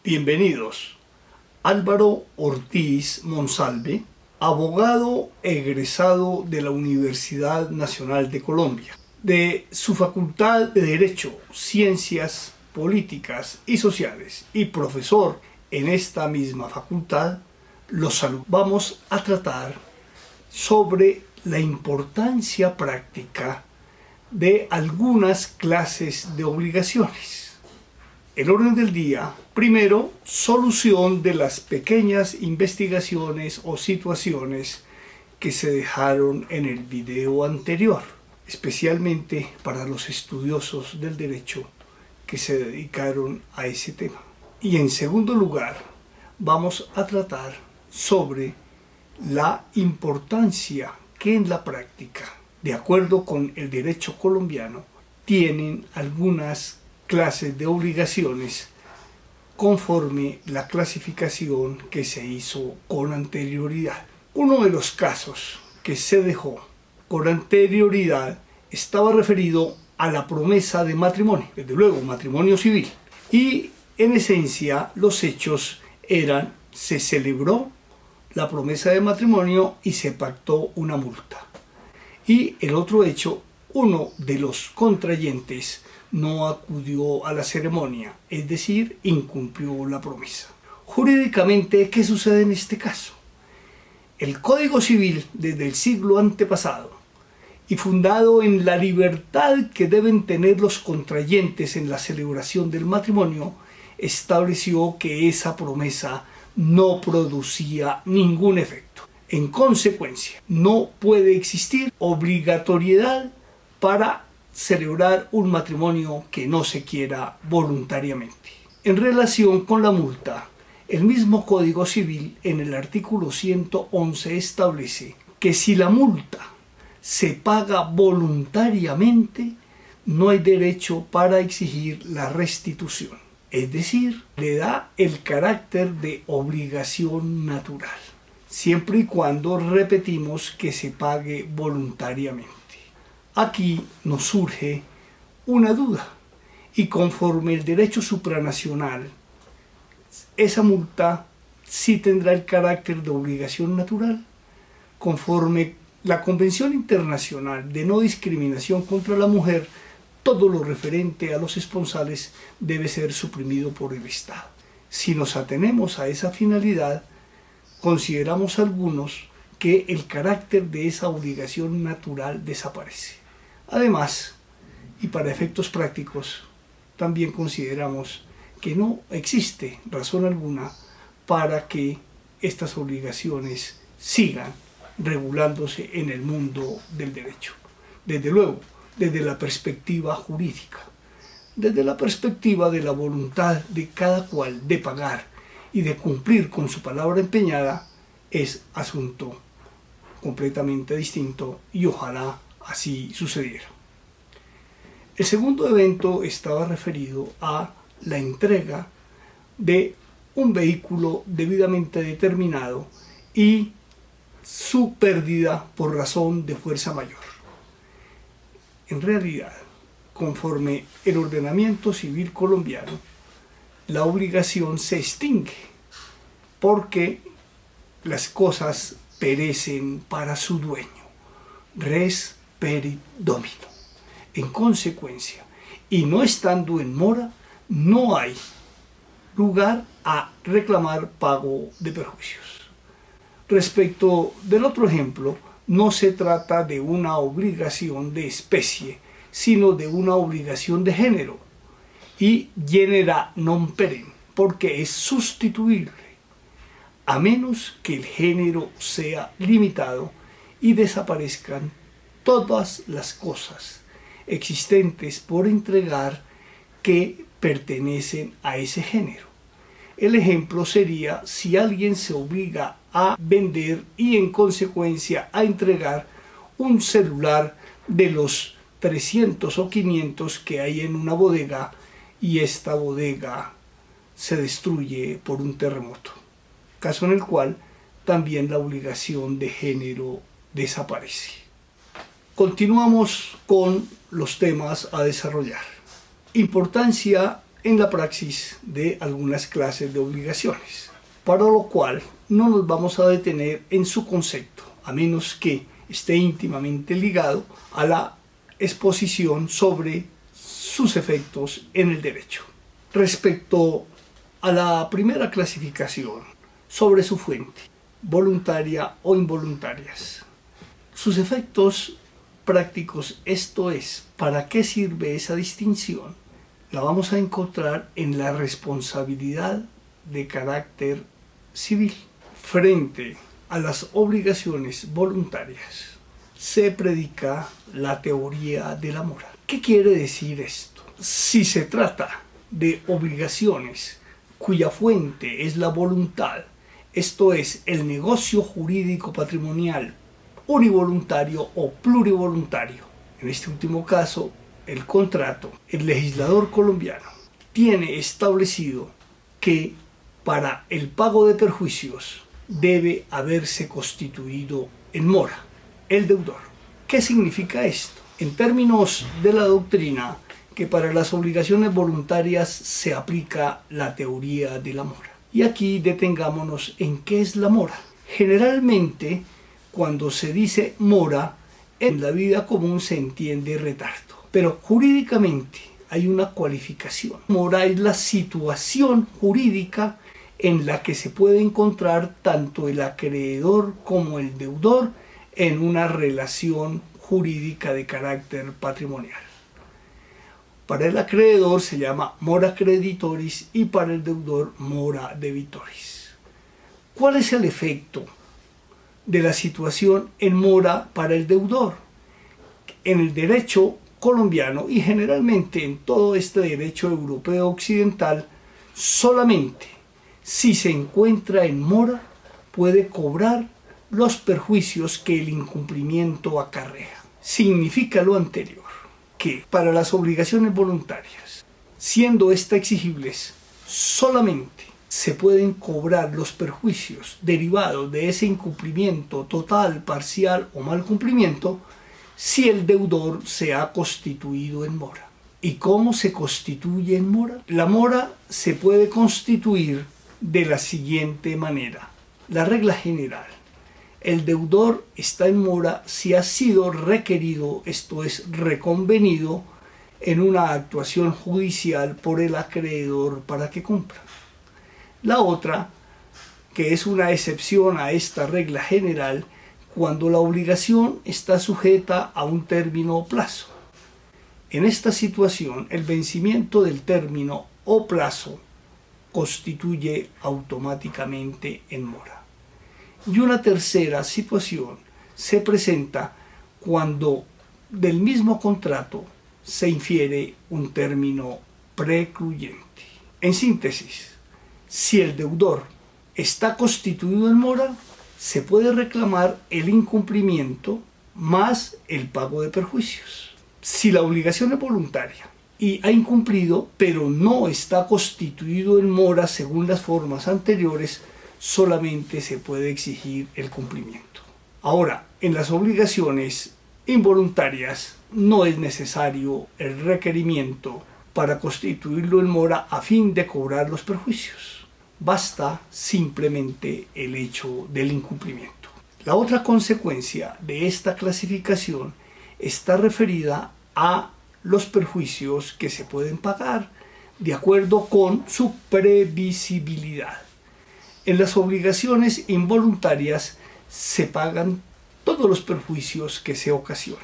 Bienvenidos. Álvaro Ortiz Monsalve, abogado egresado de la Universidad Nacional de Colombia, de su Facultad de Derecho, Ciencias Políticas y Sociales y profesor en esta misma facultad, los saludo. Vamos a tratar sobre la importancia práctica de algunas clases de obligaciones. El orden del día, primero, solución de las pequeñas investigaciones o situaciones que se dejaron en el video anterior, especialmente para los estudiosos del derecho que se dedicaron a ese tema. Y en segundo lugar, vamos a tratar sobre la importancia que en la práctica, de acuerdo con el derecho colombiano, tienen algunas clases de obligaciones conforme la clasificación que se hizo con anterioridad. Uno de los casos que se dejó con anterioridad estaba referido a la promesa de matrimonio, desde luego matrimonio civil, y en esencia los hechos eran: se celebró la promesa de matrimonio y se pactó una multa, y el otro hecho, uno de los contrayentes no acudió a la ceremonia, es decir, incumplió la promesa. Jurídicamente, ¿qué sucede en este caso? El Código Civil, desde el siglo antepasado, y fundado en la libertad que deben tener los contrayentes en la celebración del matrimonio, estableció que esa promesa no producía ningún efecto. En consecuencia, no puede existir obligatoriedad para celebrar un matrimonio que no se quiera voluntariamente. En relación con la multa, el mismo Código Civil en el artículo 111 establece que si la multa se paga voluntariamente, no hay derecho para exigir la restitución. Es decir, le da el carácter de obligación natural, siempre y cuando repetimos que se pague voluntariamente. Aquí nos surge una duda, y conforme el derecho supranacional, esa multa sí tendrá el carácter de obligación natural. Conforme la Convención Internacional de No Discriminación contra la Mujer, todo lo referente a los esponsales debe ser suprimido por el Estado. Si nos atenemos a esa finalidad, consideramos algunos que el carácter de esa obligación natural desaparece. Además, y para efectos prácticos, también consideramos que no existe razón alguna para que estas obligaciones sigan regulándose en el mundo del derecho. Desde luego, desde la perspectiva jurídica, desde la perspectiva de la voluntad de cada cual de pagar y de cumplir con su palabra empeñada, es asunto completamente distinto y ojalá así sucediera. El segundo evento estaba referido a la entrega de un vehículo debidamente determinado y su pérdida por razón de fuerza mayor. En realidad, conforme el ordenamiento civil colombiano, la obligación se extingue porque las cosas perecen para su dueño. Res perit domino. En consecuencia, y no estando en mora, no hay lugar a reclamar pago de perjuicios. Respecto del otro ejemplo, no se trata de una obligación de especie, sino de una obligación de género, y genera non perem, porque es sustituible, a menos que el género sea limitado y desaparezcan todas las cosas existentes por entregar que pertenecen a ese género. El ejemplo sería si alguien se obliga a vender y en consecuencia a entregar un celular de los 300 o 500 que hay en una bodega y esta bodega se destruye por un terremoto, caso en el cual también la obligación de género desaparece. Continuamos con los temas a desarrollar. Importancia en la praxis de algunas clases de obligaciones, para lo cual no nos vamos a detener en su concepto, a menos que esté íntimamente ligado a la exposición sobre sus efectos en el derecho. Respecto a la primera clasificación, sobre su fuente, voluntaria o involuntarias, sus efectos prácticos, esto es, ¿para qué sirve esa distinción? La vamos a encontrar en la responsabilidad de carácter civil. Frente a las obligaciones voluntarias, se predica la teoría de la mora. ¿Qué quiere decir esto? Si se trata de obligaciones cuya fuente es la voluntad, esto es, el negocio jurídico patrimonial univoluntario o plurivoluntario, en este último caso, el contrato, el legislador colombiano tiene establecido que para el pago de perjuicios debe haberse constituido en mora el deudor. ¿Qué significa esto? En términos de la doctrina, que para las obligaciones voluntarias se aplica la teoría de la mora. Y aquí detengámonos en qué es la mora. Generalmente, cuando se dice mora, en la vida común se entiende retardo, pero jurídicamente hay una cualificación. Mora es la situación jurídica en la que se puede encontrar tanto el acreedor como el deudor en una relación jurídica de carácter patrimonial. Para el acreedor se llama mora creditoris y para el deudor mora debitoris. ¿Cuál es el efecto de la situación en mora para el deudor? En el derecho colombiano y generalmente en todo este derecho europeo occidental, solamente si se encuentra en mora puede cobrar los perjuicios que el incumplimiento acarrea. Significa lo anterior, que para las obligaciones voluntarias, siendo estas exigibles, solamente se pueden cobrar los perjuicios derivados de ese incumplimiento total, parcial o mal cumplimiento si el deudor se ha constituido en mora. ¿Y cómo se constituye en mora? La mora se puede constituir de la siguiente manera. La regla general: el deudor está en mora si ha sido requerido, esto es, reconvenido, en una actuación judicial por el acreedor para que cumpla. La otra, que es una excepción a esta regla general, cuando la obligación está sujeta a un término o plazo. En esta situación, el vencimiento del término o plazo constituye automáticamente en mora. Y una tercera situación se presenta cuando del mismo contrato se infiere un término precluyente. En síntesis, si el deudor está constituido en mora, se puede reclamar el incumplimiento más el pago de perjuicios. Si la obligación es voluntaria y ha incumplido, pero no está constituido en mora según las formas anteriores, solamente se puede exigir el cumplimiento. Ahora, en las obligaciones involuntarias no es necesario el requerimiento para constituirlo en mora a fin de cobrar los perjuicios. Basta simplemente el hecho del incumplimiento. La otra consecuencia de esta clasificación está referida a los perjuicios que se pueden pagar de acuerdo con su previsibilidad. En las obligaciones involuntarias se pagan todos los perjuicios que se ocasionen.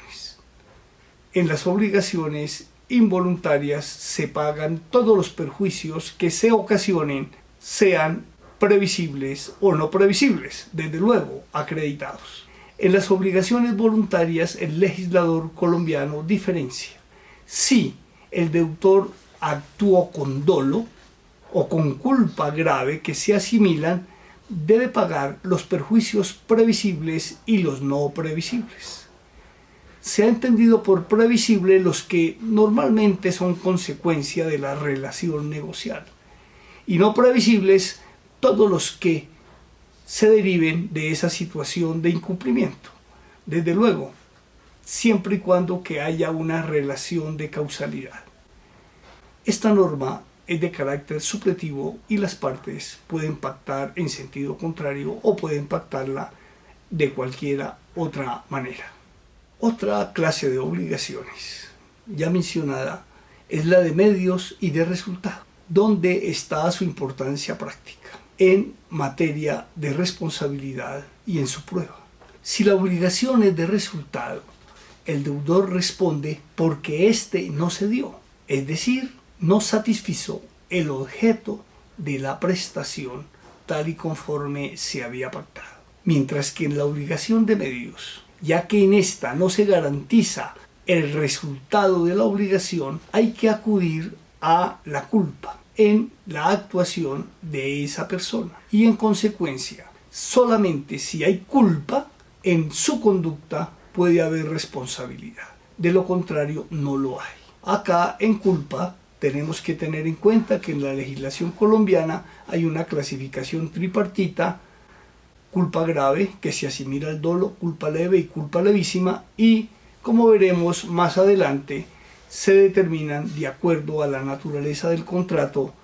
En las obligaciones involuntarias se pagan todos los perjuicios que se ocasionen, sean previsibles o no previsibles, desde luego acreditados. En las obligaciones voluntarias el legislador colombiano diferencia si el deudor actuó con dolo o con culpa grave que se asimilan, debe pagar los perjuicios previsibles y los no previsibles. Se ha entendido por previsible los que normalmente son consecuencia de la relación negocial, y no previsibles todos los que se deriven de esa situación de incumplimiento. Desde luego, siempre y cuando que haya una relación de causalidad. Esta norma es de carácter supletivo y las partes pueden pactar en sentido contrario o pueden pactarla de cualquiera otra manera. Otra clase de obligaciones ya mencionada es la de medios y de resultado, donde está su importancia práctica en materia de responsabilidad y en su prueba. Si la obligación es de resultado, el deudor responde porque éste no se dio, es decir, no satisfizo el objeto de la prestación tal y conforme se había pactado. Mientras que en la obligación de medios, ya que en esta no se garantiza el resultado de la obligación, hay que acudir a la culpa en la actuación de esa persona. Y en consecuencia, solamente si hay culpa en su conducta puede haber responsabilidad. De lo contrario, no lo hay. Acá en culpa tenemos que tener en cuenta que en la legislación colombiana hay una clasificación tripartita: culpa grave, que se asimila al dolo, culpa leve y culpa levísima, y como veremos más adelante, se determinan de acuerdo a la naturaleza del contrato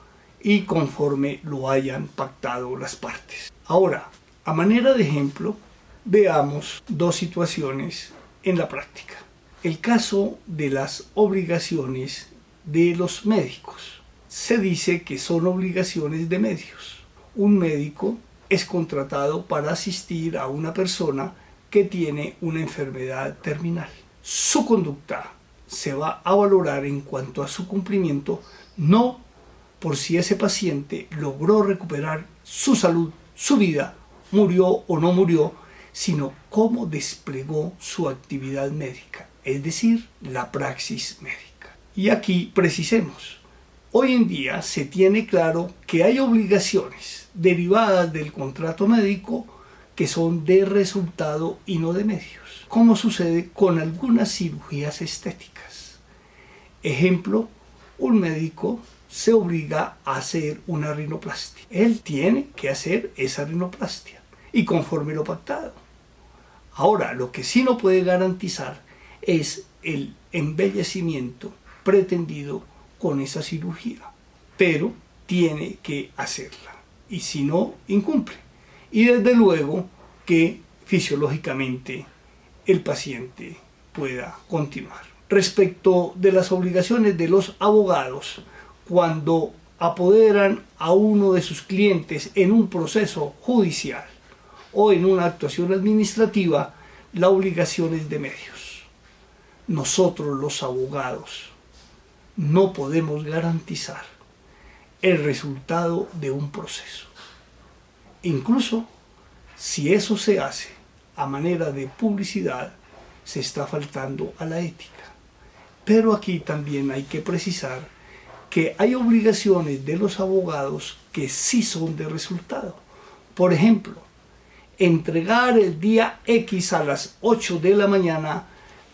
y conforme lo hayan pactado las partes. Ahora, a manera de ejemplo, veamos dos situaciones en la práctica. El caso de las obligaciones de los médicos. Se dice que son obligaciones de medios. Un médico es contratado para asistir a una persona que tiene una enfermedad terminal. Su conducta se va a valorar en cuanto a su cumplimiento, no por si ese paciente logró recuperar su salud, su vida, murió o no murió, sino cómo desplegó su actividad médica, es decir, la praxis médica. Y aquí precisemos, hoy en día se tiene claro que hay obligaciones derivadas del contrato médico que son de resultado y no de medios, como sucede con algunas cirugías estéticas. Ejemplo, un médico se obliga a hacer una rinoplastia. Él tiene que hacer esa rinoplastia y conforme lo pactado. Ahora, lo que sí no puede garantizar es el embellecimiento pretendido con esa cirugía, pero tiene que hacerla y si no, incumple. Y desde luego que fisiológicamente el paciente pueda continuar. Respecto de las obligaciones de los abogados, cuando apoderan a uno de sus clientes en un proceso judicial o en una actuación administrativa, la obligación es de medios. Nosotros los abogados no podemos garantizar el resultado de un proceso. Incluso si eso se hace a manera de publicidad, se está faltando a la ética. Pero aquí también hay que precisar que hay obligaciones de los abogados que sí son de resultado. Por ejemplo, entregar el día X a las 8 de la mañana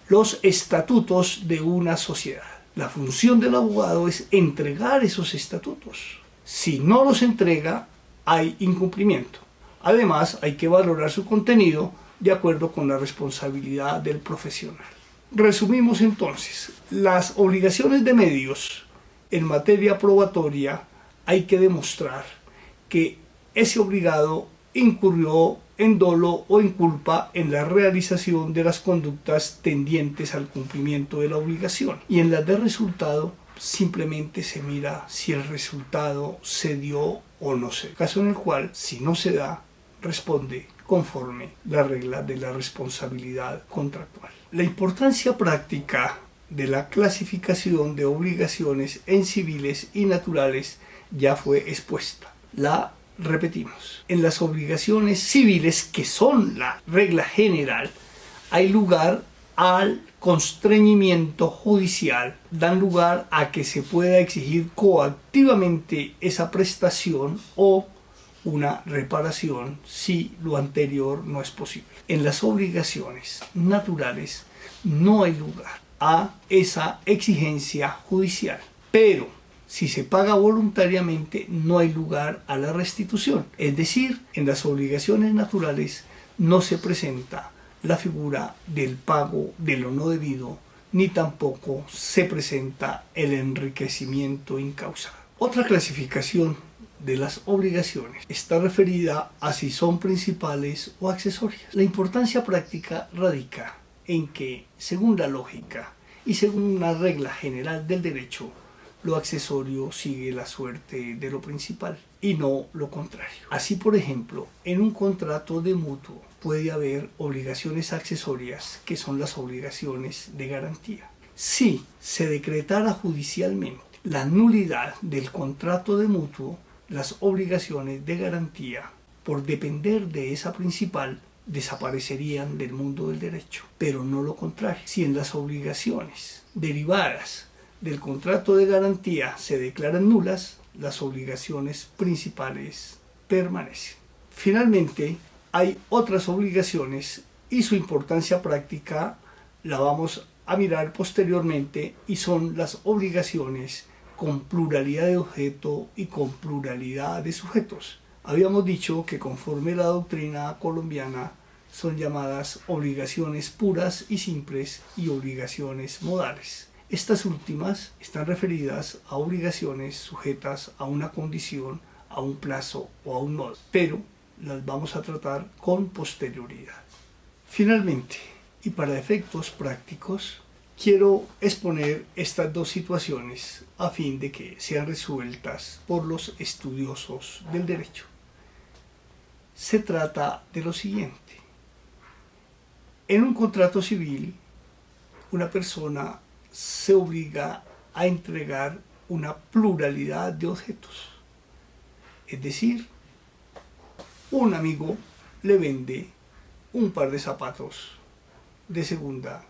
los estatutos de una sociedad. La función del abogado es entregar esos estatutos. Si no los entrega, hay incumplimiento. Además, hay que valorar su contenido de acuerdo con la responsabilidad del profesional. Resumimos entonces, las obligaciones de medios en materia probatoria hay que demostrar que ese obligado incurrió en dolo o en culpa en la realización de las conductas tendientes al cumplimiento de la obligación. Y en las de resultado simplemente se mira si el resultado se dio o no se dio. Caso en el cual, si no se da, responde conforme la regla de la responsabilidad contractual. La importancia práctica de la clasificación de obligaciones en civiles y naturales ya fue expuesta. La repetimos. En las obligaciones civiles, que son la regla general, hay lugar al constreñimiento judicial, dan lugar a que se pueda exigir coactivamente esa prestación o una reparación si lo anterior no es posible. En las obligaciones naturales no hay lugar a esa exigencia judicial, pero si se paga voluntariamente no hay lugar a la restitución. Es decir, en las obligaciones naturales no se presenta la figura del pago de lo no debido, ni tampoco se presenta el enriquecimiento incausado. Otra clasificación de las obligaciones está referida a si son principales o accesorias. La importancia práctica radica en que, según la lógica y según una regla general del derecho, lo accesorio sigue la suerte de lo principal y no lo contrario. Así, por ejemplo, en un contrato de mutuo puede haber obligaciones accesorias que son las obligaciones de garantía. Si se decretara judicialmente la nulidad del contrato de mutuo, las obligaciones de garantía, por depender de esa principal, desaparecerían del mundo del derecho, pero no lo contrario. Si en las obligaciones derivadas del contrato de garantía se declaran nulas, las obligaciones principales permanecen. Finalmente, hay otras obligaciones y su importancia práctica la vamos a mirar posteriormente, y son las obligaciones con pluralidad de objeto y con pluralidad de sujetos. Habíamos dicho que conforme la doctrina colombiana son llamadas obligaciones puras y simples y obligaciones modales. Estas últimas están referidas a obligaciones sujetas a una condición, a un plazo o a un modo, pero las vamos a tratar con posterioridad. Finalmente, y para efectos prácticos, quiero exponer estas dos situaciones a fin de que sean resueltas por los estudiosos del derecho. Se trata de lo siguiente. En un contrato civil, una persona se obliga a entregar una pluralidad de objetos. Es decir, un amigo le vende un par de zapatos de segunda,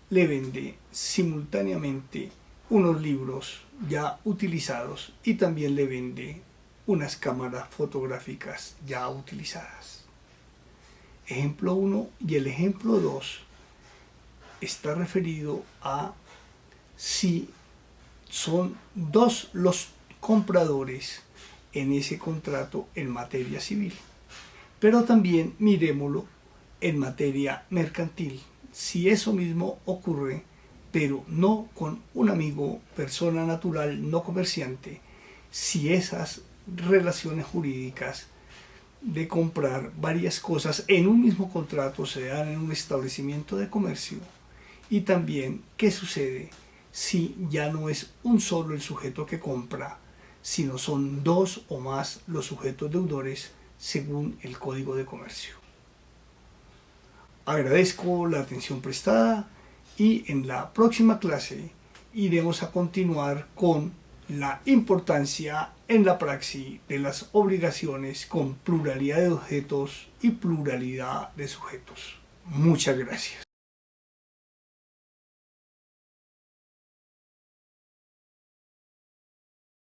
le vende simultáneamente unos libros ya utilizados y también le vende unas cámaras fotográficas ya utilizadas. Ejemplo 1 y el ejemplo 2 está referido a si son dos los compradores en ese contrato en materia civil. Pero también miremoslo en materia mercantil. Si eso mismo ocurre, pero no con un amigo, persona natural, no comerciante, si esas relaciones jurídicas de comprar varias cosas en un mismo contrato se dan en un establecimiento de comercio, y también qué sucede si ya no es un solo el sujeto que compra, sino son dos o más los sujetos deudores según el Código de Comercio. Agradezco la atención prestada y en la próxima clase iremos a continuar con la importancia en la praxis de las obligaciones con pluralidad de objetos y pluralidad de sujetos. Muchas gracias.